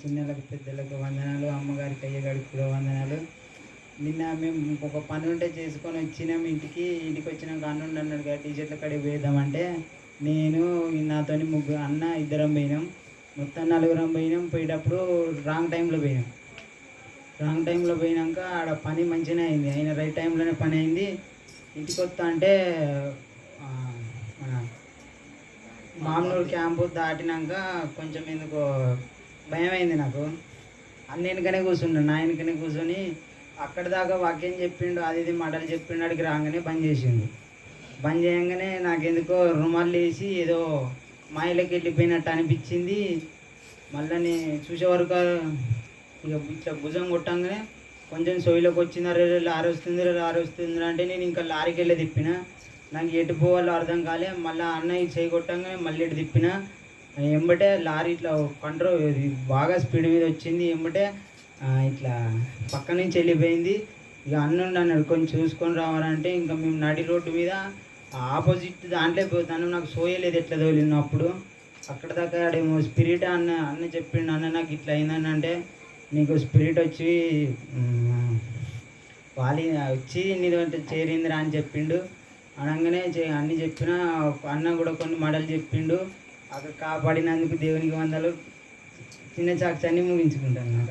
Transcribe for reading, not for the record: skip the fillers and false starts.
చిన్నలకు పెద్దలకు వందనాలు, అమ్మగారికి అయ్యగారికి కూడా వందనాలు. నిన్న మేము ఒక పని ఉంటే చేసుకొని వచ్చినాం ఇంటికి వచ్చినాక అన్నుండి అన్నాడు కదా టీషర్ట్ల కాడికి పోయేద్దామంటే నేను నాతోని ముగ్గురు అన్న ఇద్దరం పోయినాం. మొత్తం నలుగురం పోయినాం. పోయేటప్పుడు రాంగ్ టైంలో పోయినాం. రాంగ్ టైంలో పోయినాక ఆడ పని మంచిగానే అయింది, అయిన రైట్ టైంలోనే పని అయింది. ఇంటికి వస్తా అంటే మన మామూలు క్యాంపు దాటినాక కొంచెం ఎందుకో భయం అయింది నాకు. అన్న వెనుకనే కూర్చున్నాను, నా వెనుకనే కూర్చొని అక్కడి దాకా వాక్యం చెప్పిండు, అది ఇది మాటలు చెప్పిండు. అడిగి రాగానే బంద్ చేసిండు. బంద్ చేయగానే నాకెందుకో రుమాలు వేసి ఏదో మాయలోకి వెళ్ళిపోయినట్టు అనిపించింది. మళ్ళీ నేను చూసే వరకు ఇక ఇట్లా భుజం కొట్టంగానే కొంచెం సొయ్యిలోకి వచ్చింది. లారీ వస్తుంది అంటే నేను ఇంకా లారీకి వెళ్ళి తిప్పిన. నాకు ఎటు పోవాలో అర్థం కాలే. మళ్ళీ అన్నయ్య చేయి కొట్టంగానే మళ్ళీ ఎటు తిప్పిన. ఎంబటే లారీ ఇట్లా కంట్రోల్ బాగా స్పీడ్ మీద వచ్చింది. ఎంబటే ఇట్లా పక్క నుంచి వెళ్ళిపోయింది. ఇక అన్నుండి అన్నాడు కొంచెం చూసుకొని రావాలంటే ఇంకా మేము నడి రోడ్డు మీద ఆపోజిట్ దాంట్లో పోతాను. నాకు సోయలేదు ఎట్లా తోలినప్పుడు. అక్కడ దాకా ఆడేమో స్పిరిట్ అన్న చెప్పిండు. అన్న నాకు ఇట్లా అయిందని అంటే నీకు స్పిరిట్ వచ్చి వచ్చి నీది చేరిందిరా అని చెప్పిండు. అనగానే అన్నీ చెప్పిన. అన్న కూడా కొన్ని మాటలు చెప్పిండు. అక్కడ కాపాడినందుకు దేవునికి వందలు. చిన్న సాక్ష్యాన్ని ముగించుకుంటాను అన్నమాట.